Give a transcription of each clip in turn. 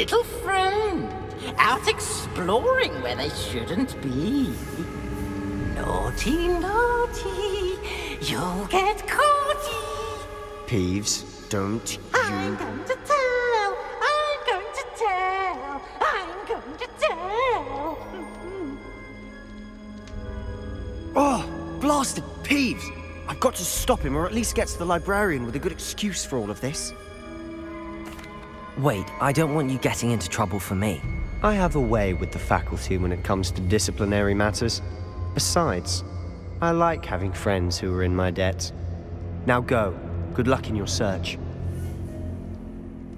little friend, out exploring where they shouldn't be. Naughty, naughty, you'll get caughty. Peeves, don't I'm you... going to tell, I'm going to tell, I'm going to tell. Oh, blasted Peeves! I've got to stop him, or at least get to the librarian with a good excuse for all of this. Wait, I don't want you getting into trouble for me. I have a way with the faculty when it comes to disciplinary matters. Besides, I like having friends who are in my debt. Now go. Good luck in your search.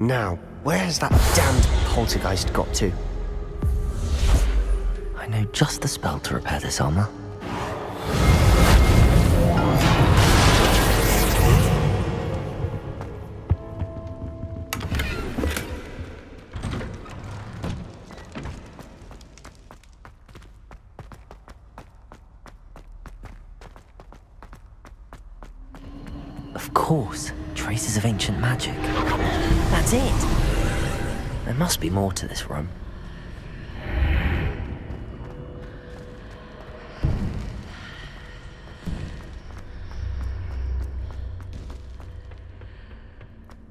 Now, where's that damned poltergeist got to? I know just the spell to repair this armor. Of course, traces of ancient magic. That's it! There must be more to this room.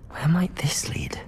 Where might this lead?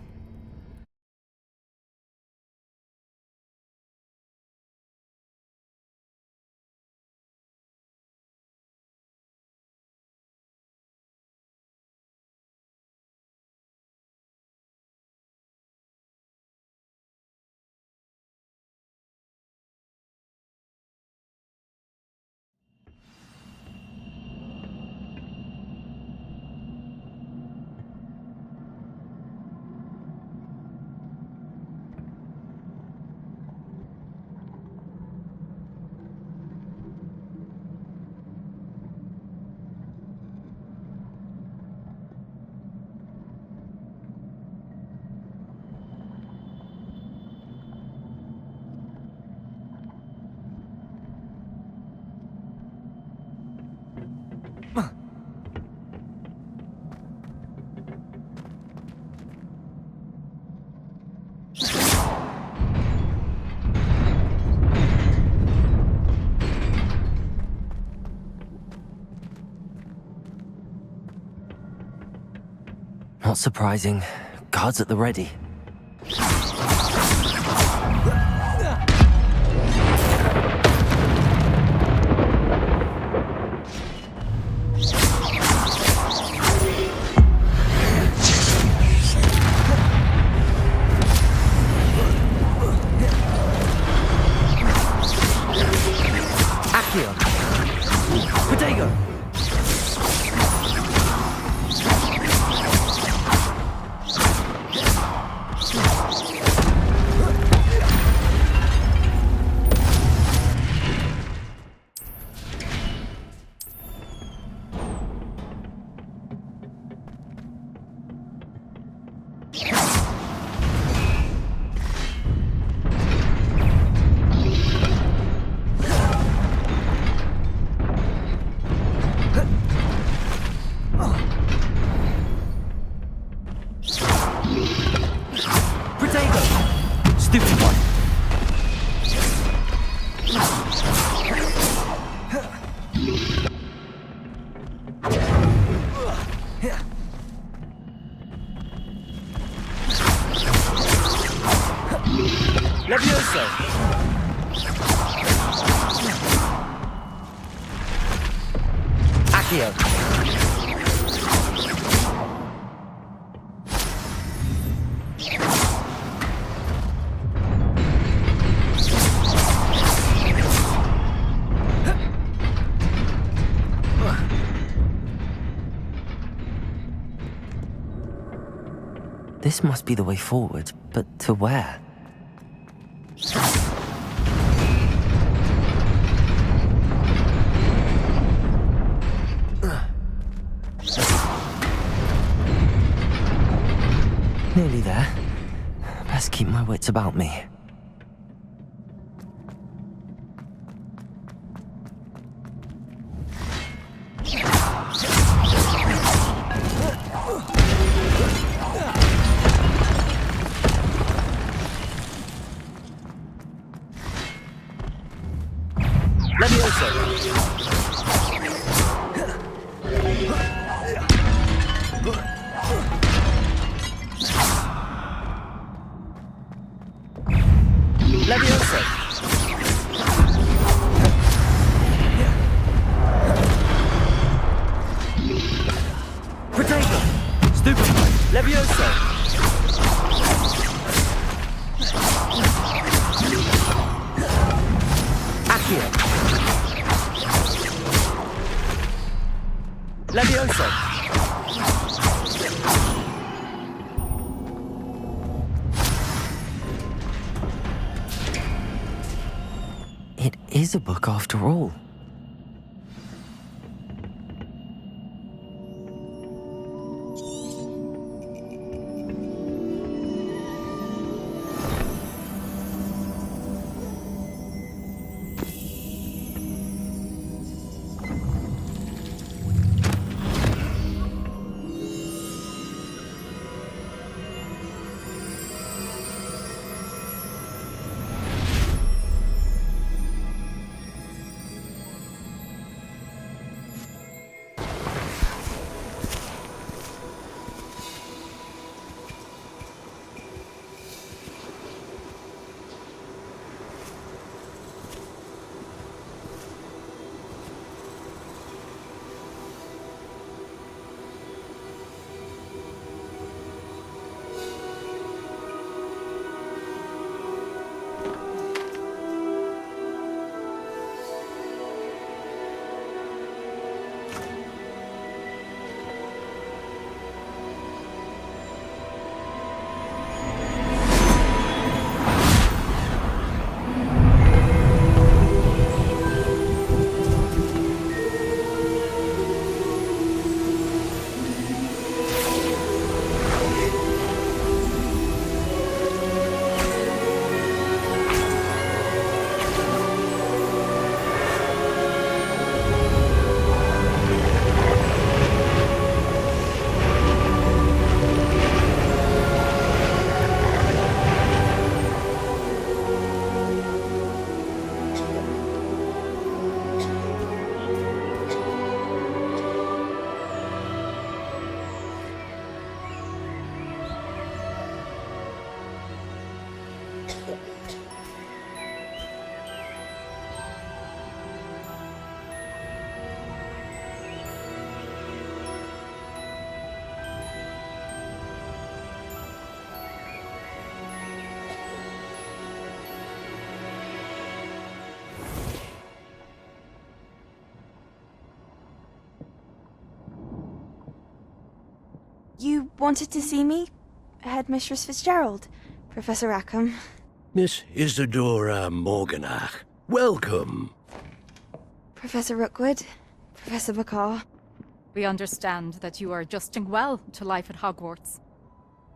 Not surprising. Guards at the ready. Accio! Potato! Stupid one. Levioso. Accio. This must be the way forward, but to where? Nearly there. Best keep my wits about me. Levioso! Levioso! Protego! Stupefy! Levioso! Accio! Levioso! It is a book after all. You wanted to see me? Headmistress Fitzgerald, Professor Rackham. Miss Isadora Morganach, welcome. Professor Rookwood, Professor Bakar. We understand that you are adjusting well to life at Hogwarts.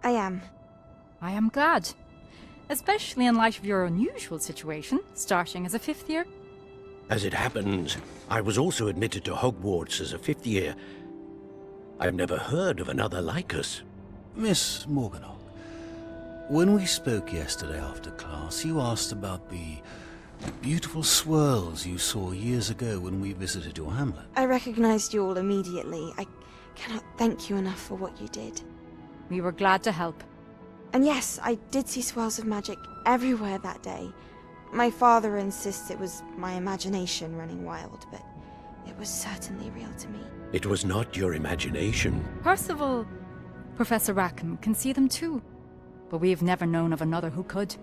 I am. I am glad. Especially in light of your unusual situation, starting as a fifth year. As it happens, I was also admitted to Hogwarts as a fifth year. I've never heard of another like us. Miss Morganach, when we spoke yesterday after class, you asked about the beautiful swirls you saw years ago when we visited your hamlet. I recognized you all immediately. I cannot thank you enough for what you did. We were glad to help. And yes, I did see swirls of magic everywhere that day. My father insists it was my imagination running wild, but it was certainly real to me. It was not your imagination. Percival, Professor Rackham can see them too. But we've never known of another who could.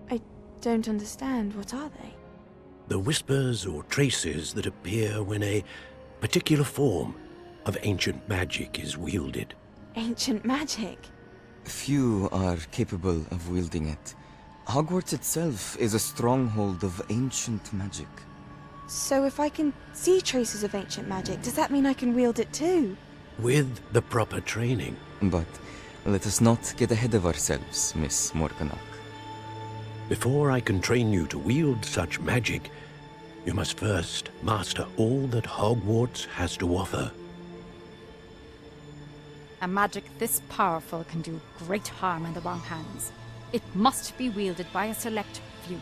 I don't understand. What are they? The whispers or traces that appear when a particular form of ancient magic is wielded. Ancient magic? Few are capable of wielding it. Hogwarts itself is a stronghold of ancient magic. So if I can see traces of ancient magic, does that mean I can wield it too? With the proper training. But let us not get ahead of ourselves, Miss Morganach. Before I can train you to wield such magic, you must first master all that Hogwarts has to offer. A magic this powerful can do great harm in the wrong hands. It must be wielded by a select few.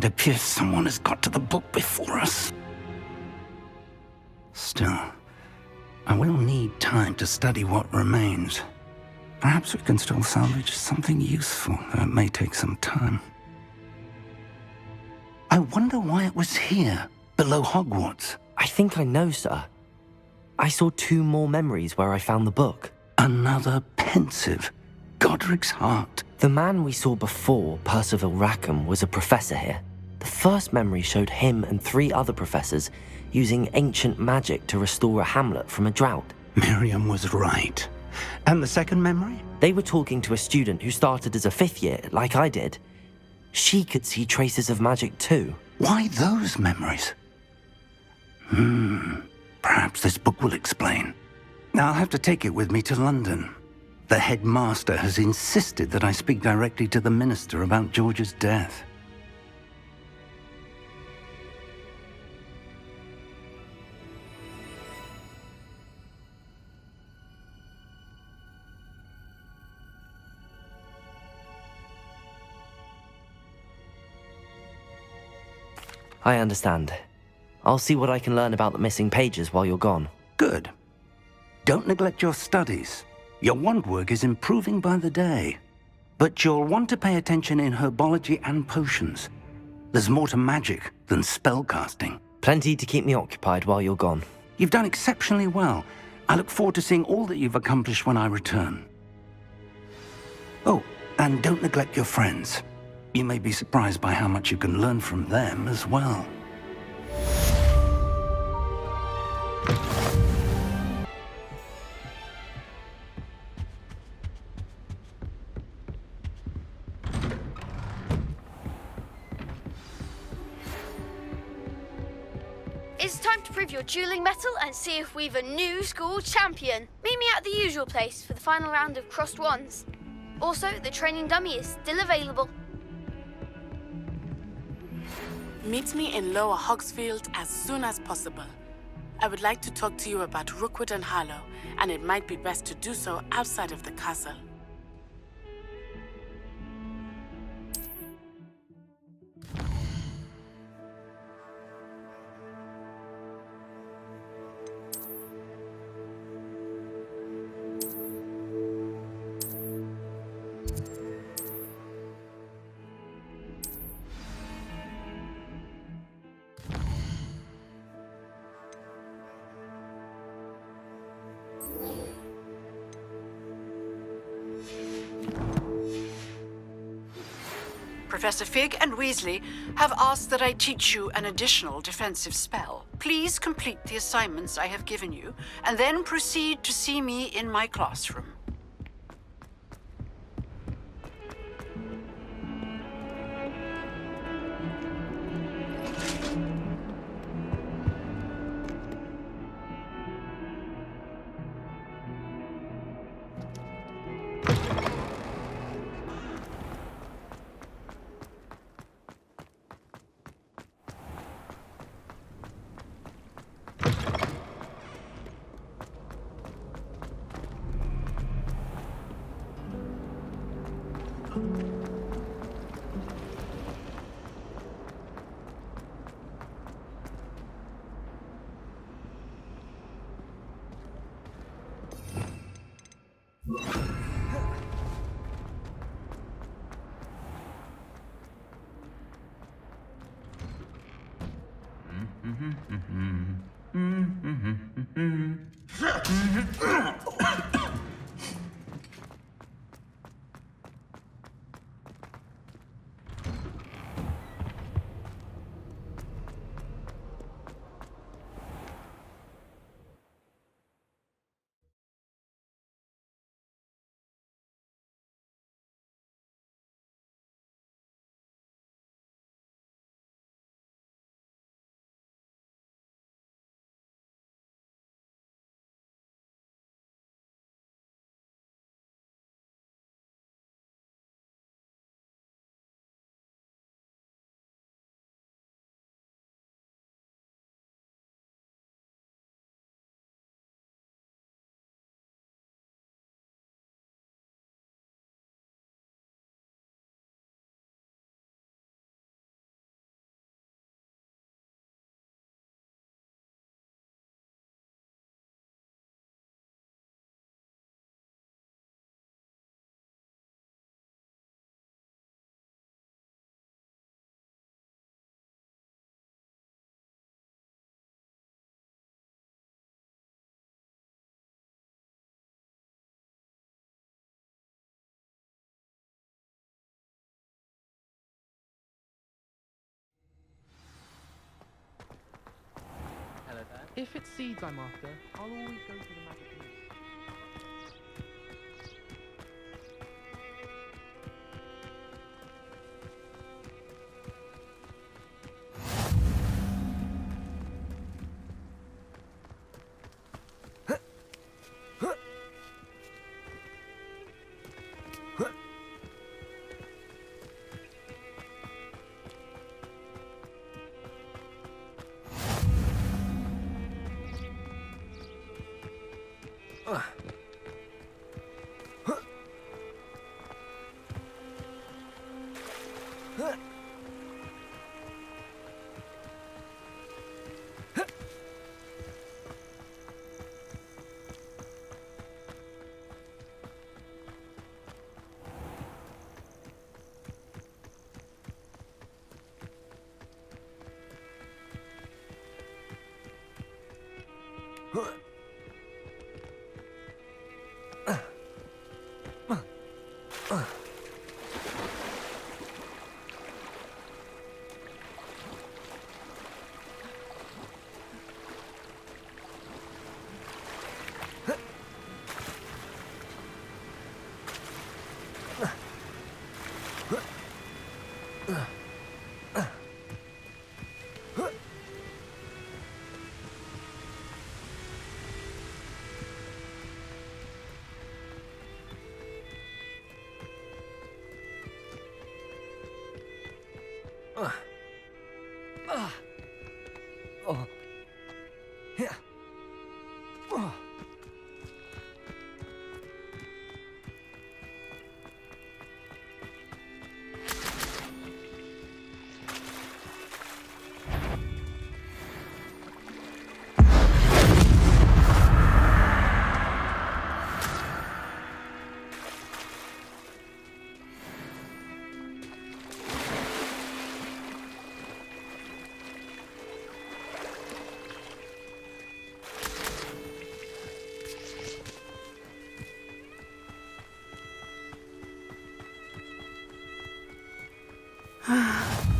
It appears someone has got to the book before us. Still, I will need time to study what remains. Perhaps we can still salvage something useful, though it may take some time. I wonder why it was here, below Hogwarts. I think I know, sir. I saw 2 more memories where I found the book. Another pensive. Godric's heart. The man we saw before, Percival Rackham, was a professor here. The first memory showed him and 3 other professors using ancient magic to restore a hamlet from a drought. Miriam was right. And the second memory? They were talking to a student who started as a 5th year, like I did. She could see traces of magic too. Why those memories? Perhaps this book will explain. I'll have to take it with me to London. The headmaster has insisted that I speak directly to the minister about George's death. I understand. I'll see what I can learn about the missing pages while you're gone. Good. Don't neglect your studies. Your wand work is improving by the day. But you'll want to pay attention in herbology and potions. There's more to magic than spellcasting. Plenty to keep me occupied while you're gone. You've done exceptionally well. I look forward to seeing all that you've accomplished when I return. Oh, and don't neglect your friends. You may be surprised by how much you can learn from them as well. It's time to prove your dueling mettle and see if we've a new school champion. Meet me at the usual place for the final round of crossed wands. Also, the training dummy is still available. Meet me in Lower Hogsfield as soon as possible. I would like to talk to you about Rookwood and Harlow, and it might be best to do so outside of the castle. Professor Fig and Weasley have asked that I teach you an additional defensive spell. Please complete the assignments I have given you, and then proceed to see me in my classroom. If it's seeds I'm after, I'll always go for the magic meat.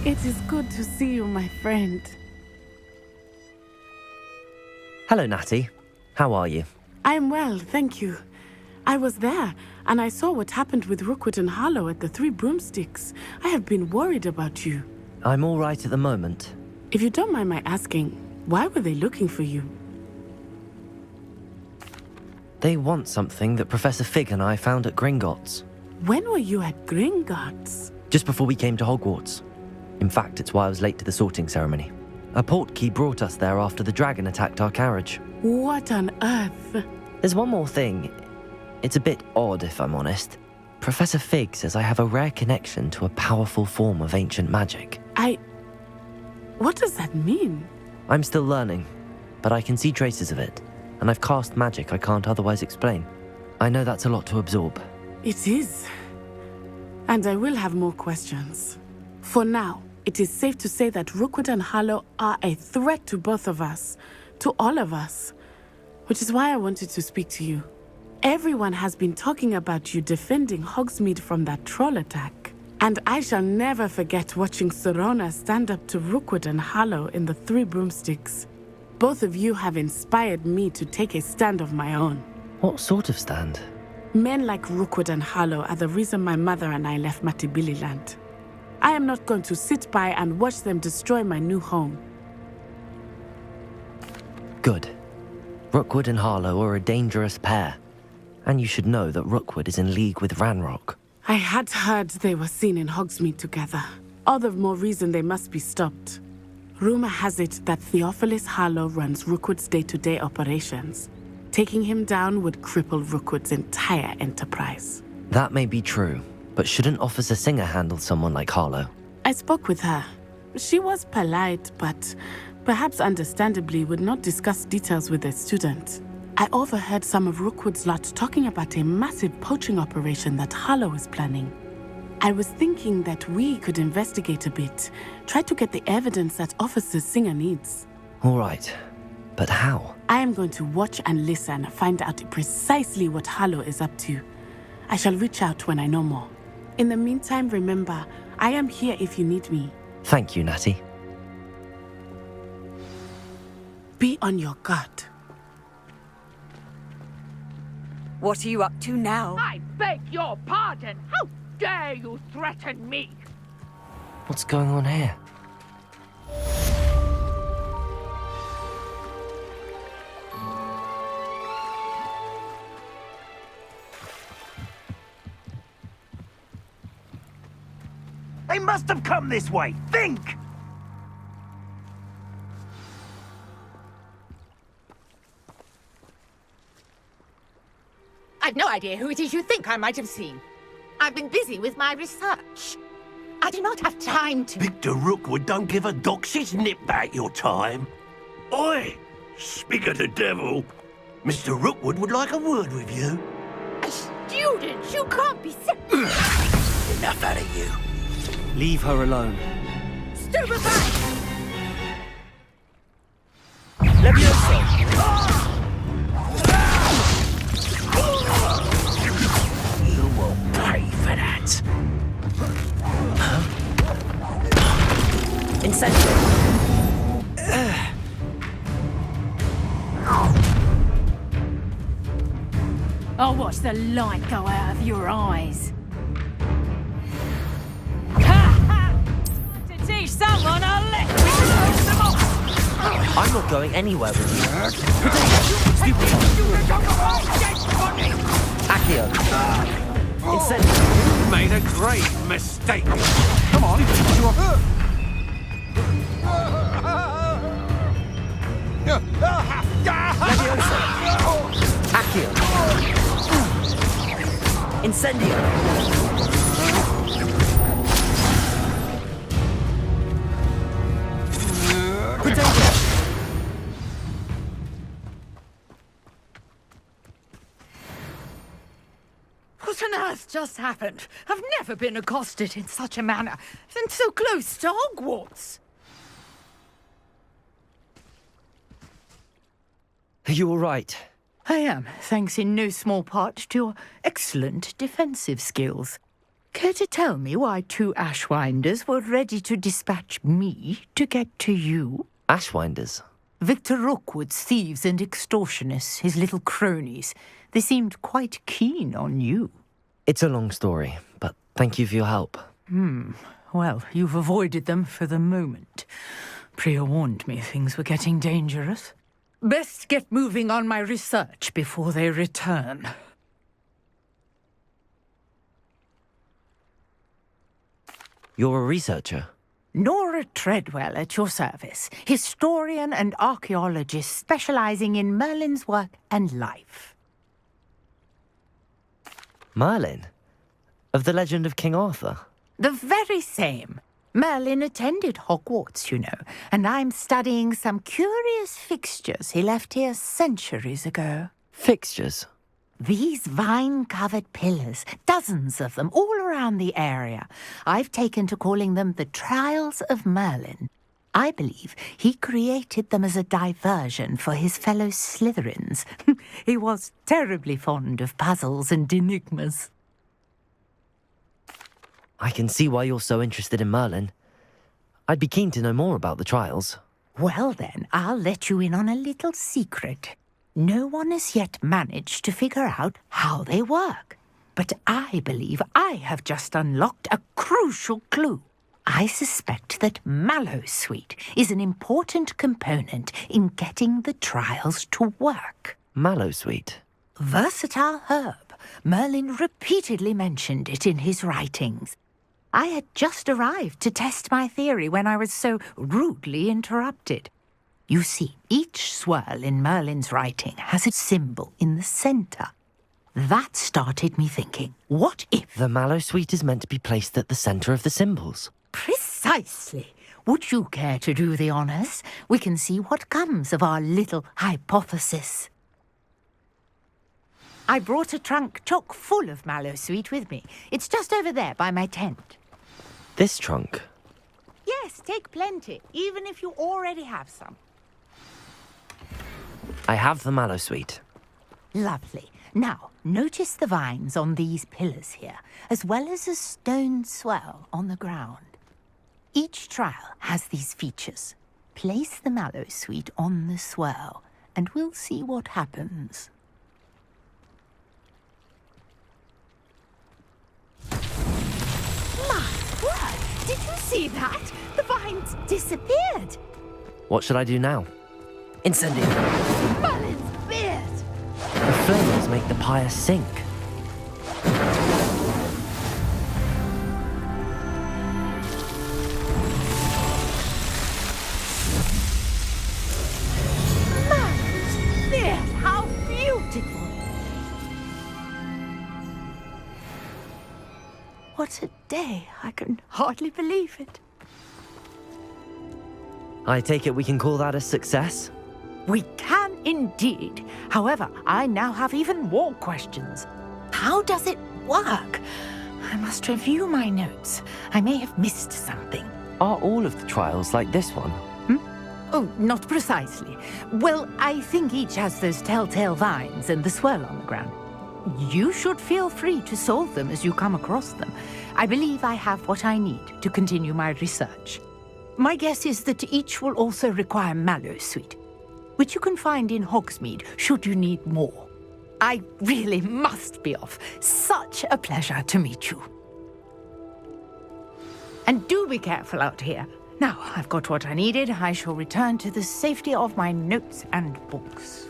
It is good to see you, my friend. Hello, Natty. How are you? I'm well, thank you. I was there, and I saw what happened with Rookwood and Harlow at the Three Broomsticks. I have been worried about you. I'm all right at the moment. If you don't mind my asking, why were they looking for you? They want something that Professor Fig and I found at Gringotts. When were you at Gringotts? Just before we came to Hogwarts. In fact, it's why I was late to the sorting ceremony. A portkey brought us there after the dragon attacked our carriage. What on earth? There's one more thing. It's a bit odd, if I'm honest. Professor Fig says I have a rare connection to a powerful form of ancient magic. What does that mean? I'm still learning, but I can see traces of it, and I've cast magic I can't otherwise explain. I know that's a lot to absorb. It is. And I will have more questions. For now, it is safe to say that Rookwood and Harlow are a threat to both of us, to all of us, which is why I wanted to speak to you. Everyone has been talking about you defending Hogsmeade from that troll attack, and I shall never forget watching Serona stand up to Rookwood and Harlow in the Three Broomsticks. Both of you have inspired me to take a stand of my own. What sort of stand? Men like Rookwood and Harlow are the reason my mother and I left Matabeleland. I am not going to sit by and watch them destroy my new home. Good. Rookwood and Harlow are a dangerous pair. And you should know that Rookwood is in league with Ranrock. I had heard they were seen in Hogsmeade together. All the more reason they must be stopped. Rumor has it that Theophilus Harlow runs Rookwood's day-to-day operations. Taking him down would cripple Rookwood's entire enterprise. That may be true, but shouldn't Officer Singer handle someone like Harlow? I spoke with her. She was polite, but perhaps understandably would not discuss details with a student. I overheard some of Rookwood's lot talking about a massive poaching operation that Harlow is planning. I was thinking that we could investigate a bit, try to get the evidence that Officer Singer needs. All right, but how? I am going to watch and listen, find out precisely what Harlow is up to. I shall reach out when I know more. In the meantime, remember, I am here if you need me. Thank you, Natty. Be on your guard. What are you up to now? I beg your pardon. How dare you threaten me? What's going on here? They must have come this way. Think! I've no idea who it is you think I might have seen. I've been busy with my research. I do not have time to... Victor Rookwood don't give a doxy's nip back your time. Oi! Speak of the devil. Mr. Rookwood would like a word with you. Students, you can't be sick. Enough out of you. Leave her alone. Stupefy! Levioso! You will pay for that. Incendio! I'll watch the light go out of your eyes. To teach someone a lesson! I'm not going anywhere with you. Accio! Incendio! You made a great mistake. Come on, Levioso! Accio! Incendio! What on earth just happened? I've never been accosted in such a manner, and so close to Hogwarts. Are you all right? I am, thanks in no small part to your excellent defensive skills. Care to tell me why two Ashwinders were ready to dispatch me to get to you? Ashwinders? Victor Rookwood's thieves and extortionists, his little cronies. They seemed quite keen on you. It's a long story, but thank you for your help. Well, you've avoided them for the moment. Priya warned me things were getting dangerous. Best get moving on my research before they return. You're a researcher? Nora Treadwell at your service, historian and archaeologist specializing in Merlin's work and life. Merlin? Of the legend of King Arthur? The very same. Merlin attended Hogwarts, you know, and I'm studying some curious fixtures he left here centuries ago. Fixtures? These vine-covered pillars, dozens of them, all around the area. I've taken to calling them the Trials of Merlin. I believe he created them as a diversion for his fellow Slytherins. He was terribly fond of puzzles and enigmas. I can see why you're so interested in Merlin. I'd be keen to know more about the trials. Well then, I'll let you in on a little secret. No one has yet managed to figure out how they work. But I believe I have just unlocked a crucial clue. I suspect that Mallowsweet is an important component in getting the trials to work. Mallowsweet? Versatile herb. Merlin repeatedly mentioned it in his writings. I had just arrived to test my theory when I was so rudely interrupted. You see, each swirl in Merlin's writing has a symbol in the centre. That started me thinking, what if... The Mallowsweet is meant to be placed at the centre of the symbols. Precisely. Would you care to do the honours? We can see what comes of our little hypothesis. I brought a trunk chock full of Mallowsweet with me. It's just over there by my tent. This trunk? Yes, take plenty, even if you already have some. I have the Mallowsweet. Lovely. Now, notice the vines on these pillars here, as well as a stone swell on the ground. Each trial has these features. place the mallow sweet on the swirl, and we'll see what happens. My word! Did you see that? The vines disappeared! What should I do now? Incendio! Merlin's beard! The flames make the pyre sink. Merlin's beard! How beautiful! What a day! I can hardly believe it. I take it we can call that a success? We can indeed. However, I now have even more questions. How does it work? I must review my notes. I may have missed something. Are all of the trials like this one? Oh, not precisely. Well, I think each has those telltale vines and the swirl on the ground. You should feel free to solve them as you come across them. I believe I have what I need to continue my research. My guess is that each will also require mallow sweet, which you can find in Hogsmeade should you need more. I really must be off. Such a pleasure to meet you. And do be careful out here. Now I've got what I needed, I shall return to the safety of my notes and books.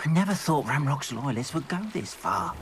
I never thought Ramrock's loyalists would go this far.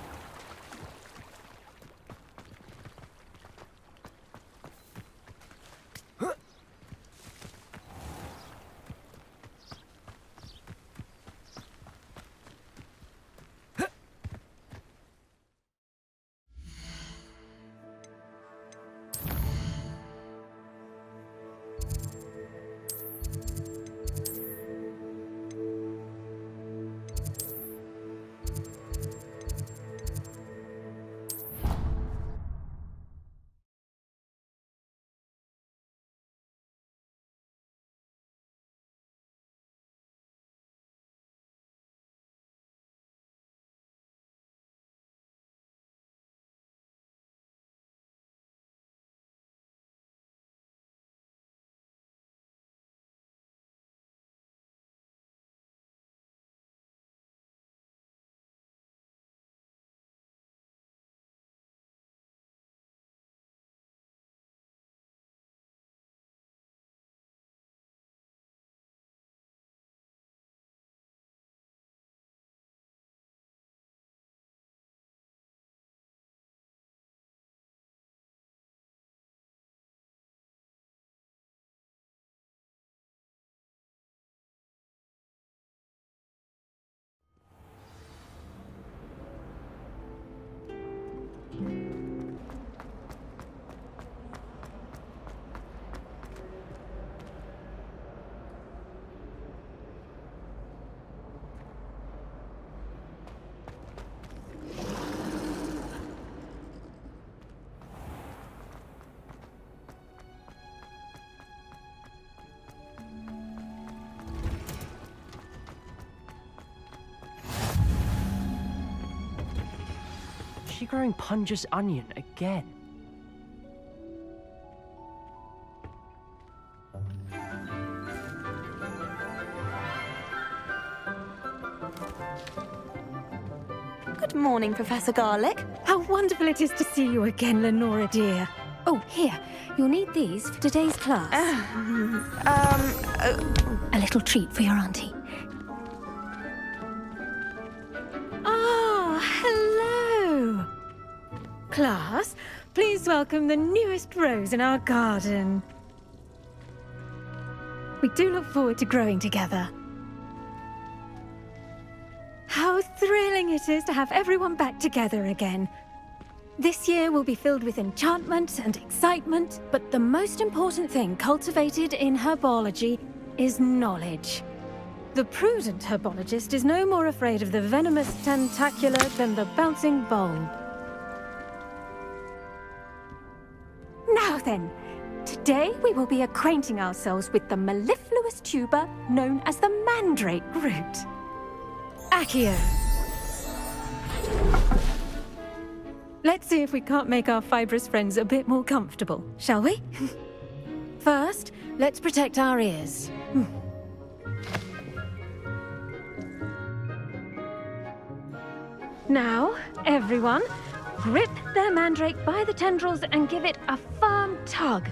She growing Punja's onion again. Good morning, Professor Garlick. How wonderful it is to see you again, Lenora dear. Oh, here. You'll need these for today's class. A little treat for your auntie. Ah, hello. Class, please welcome the newest rose in our garden. We do look forward to growing together. How thrilling it is to have everyone back together again. This year will be filled with enchantment and excitement, but the most important thing cultivated in herbology is knowledge. The prudent herbologist is no more afraid of the venomous tentacular than the bouncing bulb. Now then, today we will be acquainting ourselves with the mellifluous tuber known as the mandrake root. Accio. Let's see if we can't make our fibrous friends a bit more comfortable, shall we? First, let's protect our ears. Now, everyone, grip their mandrake by the tendrils and give it a firm tug.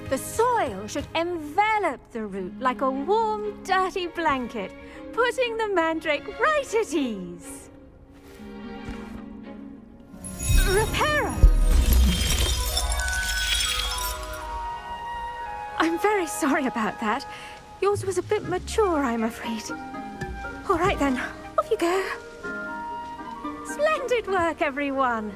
The soil should envelop the root like a warm, dirty blanket, putting the mandrake right at ease. Reparo! I'm very sorry about that. Yours was a bit mature, I'm afraid. All right then, off you go. Splendid work, everyone!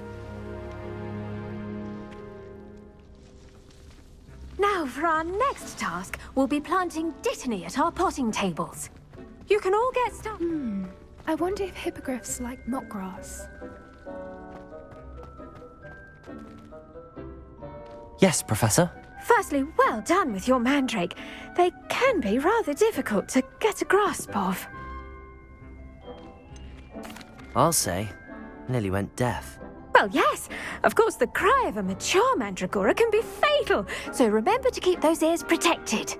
Now, for our next task, we'll be planting dittany at our potting tables. You can all get started. I wonder if hippogriffs like knotgrass. Yes, Professor. Firstly, well done with your mandrake. They can be rather difficult to get a grasp of. I'll say, nearly went deaf. Well, yes. Of course, the cry of a mature mandragora can be fatal, so remember to keep those ears protected.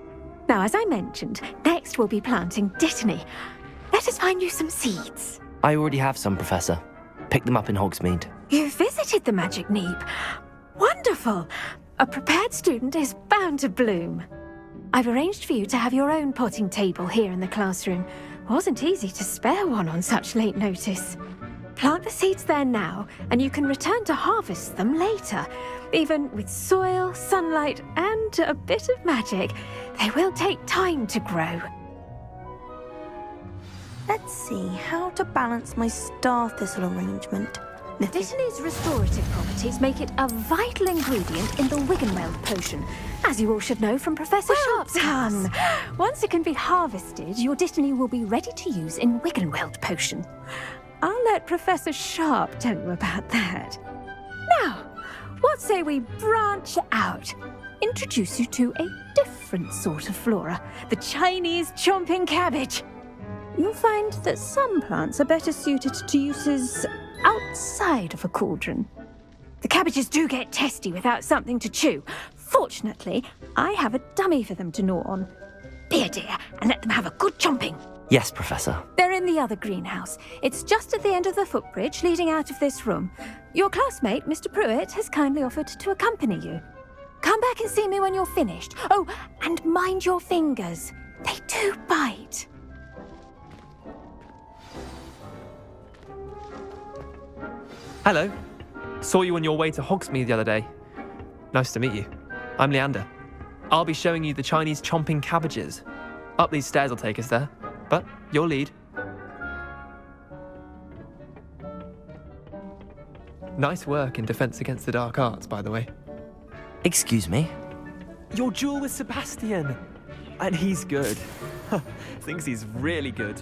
Now, as I mentioned, next we'll be planting dittany. Let us find you some seeds. I already have some, Professor. Picked them up in Hogsmeade. You visited the Magic Neep. Wonderful. A prepared student is bound to bloom. I've arranged for you to have your own potting table here in the classroom. Wasn't easy to spare one on such late notice. Plant the seeds there now, and you can return to harvest them later. Even with soil, sunlight, and a bit of magic, they will take time to grow. Let's see how to balance my star thistle arrangement. Dittany's restorative properties make it a vital ingredient in the Wiggenweld potion, as you all should know from Professor Sharp's class. Once it can be harvested, your dittany will be ready to use in Wiggenweld potion. I'll let Professor Sharp tell you about that. Now, what say we branch out? Introduce you to a different sort of flora, the Chinese chomping cabbage. You'll find that some plants are better suited to uses outside of a cauldron. The cabbages do get testy without something to chew. Fortunately, I have a dummy for them to gnaw on. Be a dear and let them have a good chomping. Yes, Professor. They're in the other greenhouse. It's just at the end of the footbridge leading out of this room. Your classmate, Mr. Pruitt, has kindly offered to accompany you. Come back and see me when you're finished. Oh, and mind your fingers. They do bite. Hello. Saw you on your way to Hogsmeade the other day. Nice to meet you. I'm Leander. I'll be showing you the Chinese chomping cabbages. Up these stairs will take us there. But your lead. Nice work in Defense Against the Dark Arts, by the way. Excuse me? Your duel with Sebastian. And he's good. Thinks he's really good.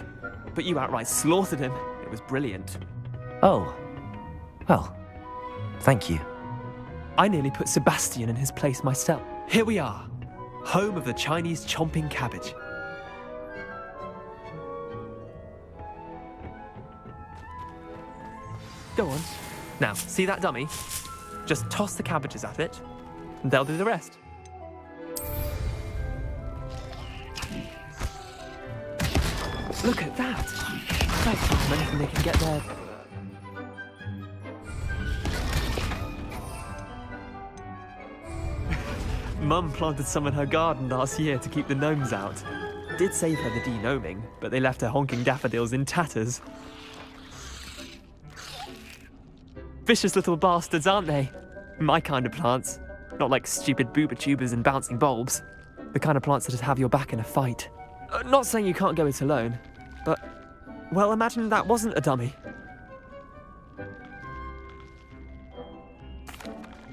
But you outright slaughtered him. It was brilliant. Oh. Well, thank you. I nearly put Sebastian in his place myself. Here we are. Home of the Chinese chomping cabbage. Go on. Now, see that dummy? Just toss the cabbages at it, and they'll do the rest. Look at that! That's anything they can get there. Mum planted some in her garden last year to keep the gnomes out. Did save her the de-gnoming, but they left her honking daffodils in tatters. Vicious little bastards, aren't they? My kind of plants. Not like stupid booba tubers and bouncing bulbs. The kind of plants that just have your back in a fight. Not saying you can't go it alone, but, well, imagine that wasn't a dummy.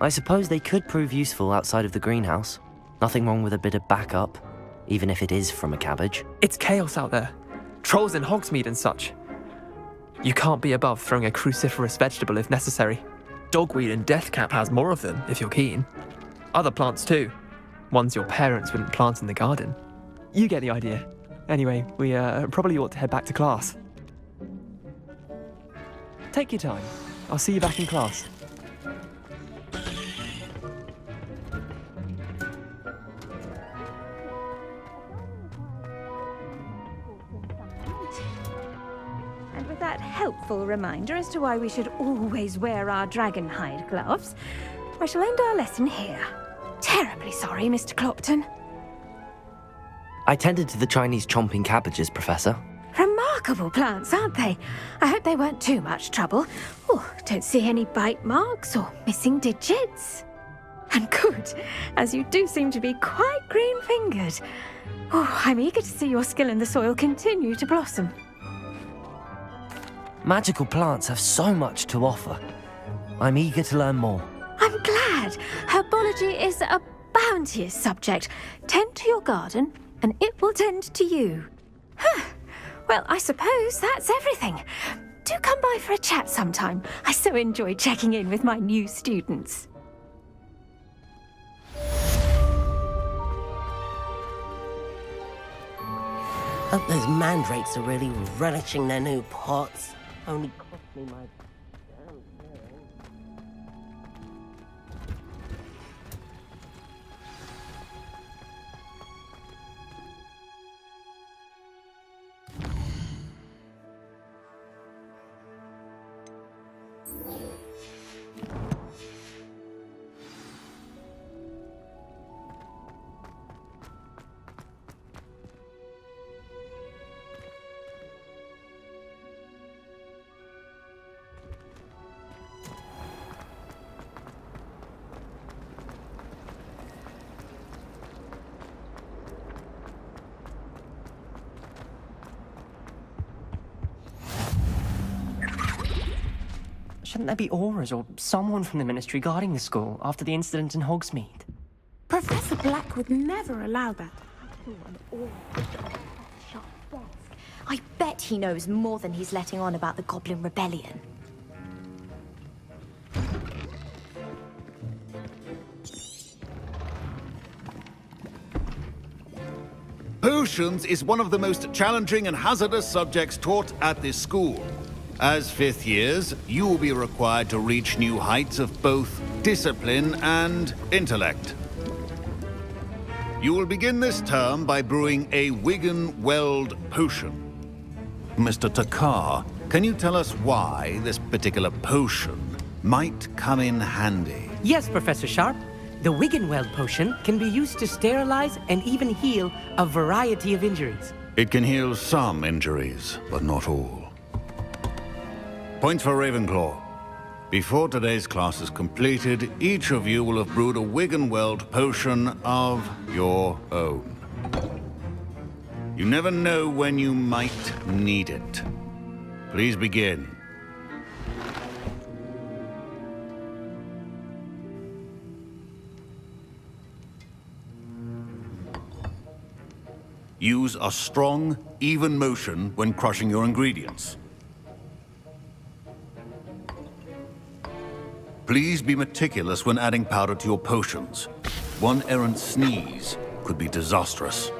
I suppose they could prove useful outside of the greenhouse. Nothing wrong with a bit of backup, even if it is from a cabbage. It's chaos out there. Trolls in Hogsmeade and such. You can't be above throwing a cruciferous vegetable if necessary. Dogweed and deathcap has more of them, if you're keen. Other plants too. Ones your parents wouldn't plant in the garden. You get the idea. Anyway, we probably ought to head back to class. Take your time. I'll see you back in class. And with that helpful reminder as to why we should always wear our dragon hide gloves, I shall end our lesson here. Terribly sorry, Mr. Clopton. I tended to the Chinese chomping cabbages, Professor. Remarkable plants, aren't they? I hope they weren't too much trouble. Oh, don't see any bite marks or missing digits. And good, as you do seem to be quite green-fingered. Oh, I'm eager to see your skill in the soil continue to blossom. Magical plants have so much to offer. I'm eager to learn more. I'm glad. Herbology is a bounteous subject. Tend to your garden, and it will tend to you. Well, I suppose that's everything. Do come by for a chat sometime. I so enjoy checking in with my new students. Hope those mandrakes are really relishing their new pots. Only cost me my... Shouldn't there be auras or someone from the Ministry guarding the school after the incident in Hogsmeade? Professor Black would never allow that. I bet he knows more than he's letting on about the Goblin Rebellion. Potions is one of the most challenging and hazardous subjects taught at this school. As fifth years, you will be required to reach new heights of both discipline and intellect. You will begin this term by brewing a Wigan-Weld potion. Mr. Takar, can you tell us why this particular potion might come in handy? Yes, Professor Sharp. The Wigan-Weld potion can be used to sterilize and even heal a variety of injuries. It can heal some injuries, but not all. Points for Ravenclaw. Before today's class is completed, each of you will have brewed a Wigan-Weld potion of your own. You never know when you might need it. Please begin. Use a strong, even motion when crushing your ingredients. Please be meticulous when adding powder to your potions. One errant sneeze could be disastrous.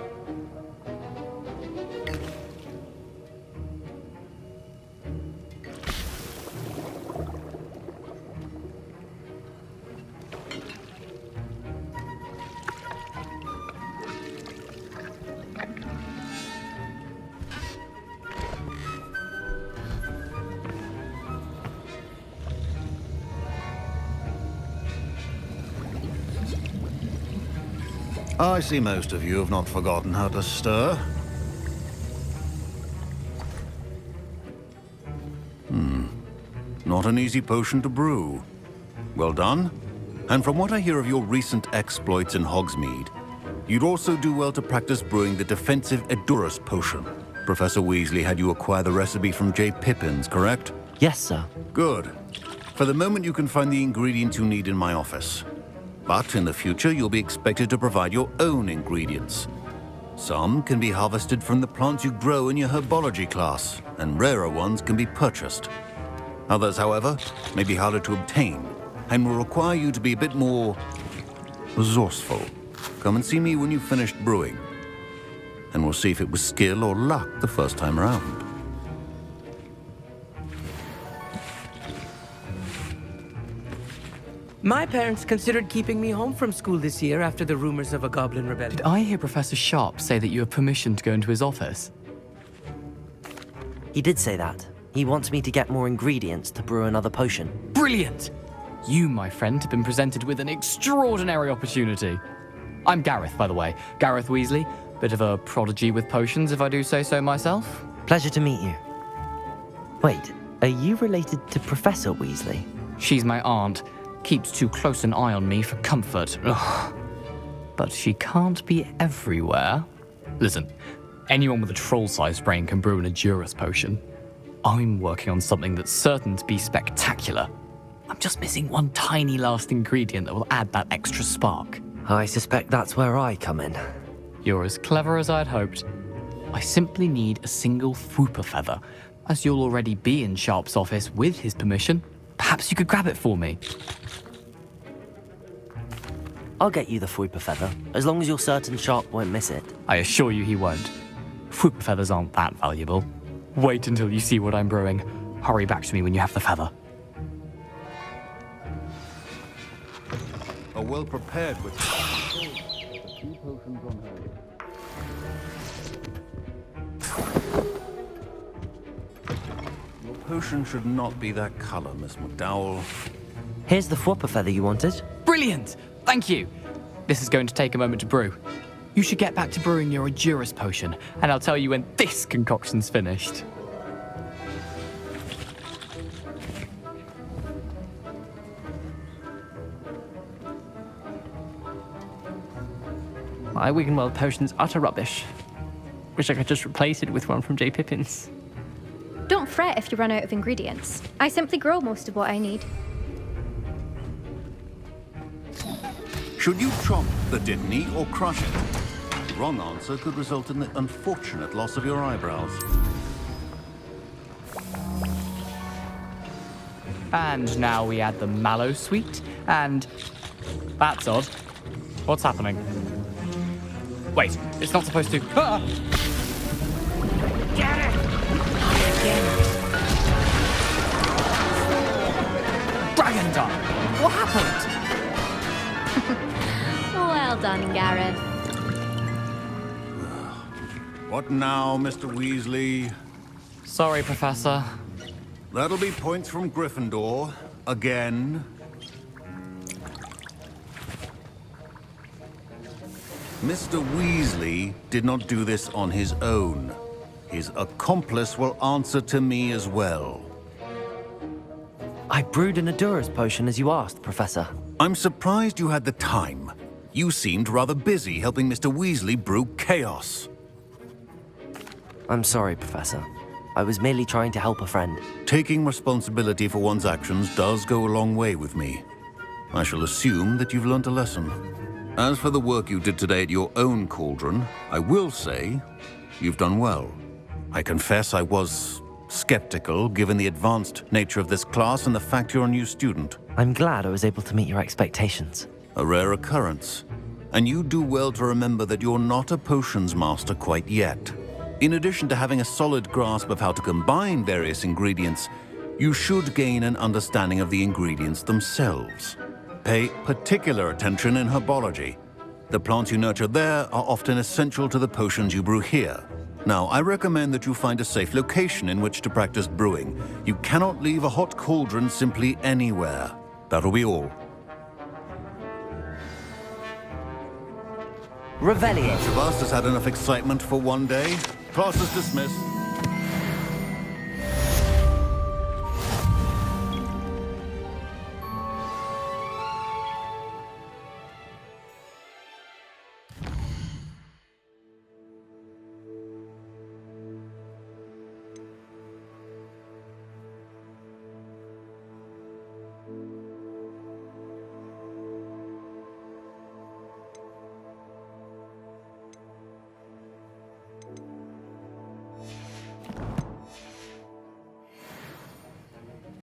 I see most of you have not forgotten how to stir. Not an easy potion to brew. Well done. And from what I hear of your recent exploits in Hogsmeade, you'd also do well to practice brewing the defensive Edurus potion. Professor Weasley had you acquire the recipe from J. Pippin's, correct? Yes, sir. Good. For the moment, you can find the ingredients you need in my office. But in the future, you'll be expected to provide your own ingredients. Some can be harvested from the plants you grow in your herbology class, and rarer ones can be purchased. Others, however, may be harder to obtain, and will require you to be a bit more resourceful. Come and see me when you've finished brewing, and we'll see if it was skill or luck the first time around. My parents considered keeping me home from school this year after the rumors of a goblin rebellion. Did I hear Professor Sharp say that you have permission to go into his office? He did say that. He wants me to get more ingredients to brew another potion. Brilliant! You, my friend, have been presented with an extraordinary opportunity. I'm Gareth, by the way. Gareth Weasley. Bit of a prodigy with potions, if I do say so myself. Pleasure to meet you. Wait, are you related to Professor Weasley? She's my aunt. Keeps too close an eye on me for comfort. Ugh. But she can't be everywhere. Listen, anyone with a troll-sized brain can brew an Edurus potion. I'm working on something that's certain to be spectacular. I'm just missing one tiny last ingredient that will add that extra spark. I suspect that's where I come in. You're as clever as I'd hoped. I simply need a single Fwooper feather. As you'll already be in Sharp's office with his permission, perhaps you could grab it for me. I'll get you the Fwooper feather, as long as you're certain Sharp won't miss it. I assure you he won't. Fwooper feathers aren't that valuable. Wait until you see what I'm brewing. Hurry back to me when you have the feather. Are well prepared with... Your potion should not be that color, Miss McDowell. Here's the Fwooper feather you wanted. Brilliant! Thank you! This is going to take a moment to brew. You should get back to brewing your Edurus potion, and I'll tell you when this concoction's finished. My Wiggenweld potion's utter rubbish. Wish I could just replace it with one from J. Pippin's. Don't fret if you run out of ingredients. I simply grow most of what I need. Should you chomp the Dittany or crush it? The wrong answer could result in the unfortunate loss of your eyebrows. And now we add the mallow sweet, and... That's odd. What's happening? Wait, it's not supposed to... Ah! Get it! Dragon time! What happened? Well done, Gareth. What now, Mr. Weasley? Sorry, Professor. That'll be points from Gryffindor. Again. Mr. Weasley did not do this on his own. His accomplice will answer to me as well. I brewed an Edurus potion as you asked, Professor. I'm surprised you had the time. You seemed rather busy helping Mr. Weasley brew chaos. I'm sorry, Professor. I was merely trying to help a friend. Taking responsibility for one's actions does go a long way with me. I shall assume that you've learnt a lesson. As for the work you did today at your own cauldron, I will say you've done well. I confess I was skeptical, given the advanced nature of this class and the fact you're a new student. I'm glad I was able to meet your expectations. A rare occurrence. And you do well to remember that you're not a potions master quite yet. In addition to having a solid grasp of how to combine various ingredients, you should gain an understanding of the ingredients themselves. Pay particular attention in herbology. The plants you nurture there are often essential to the potions you brew here. Now, I recommend that you find a safe location in which to practice brewing. You cannot leave a hot cauldron simply anywhere. That'll be all. Reveille. Each of us has had enough excitement for one day. Class is dismissed.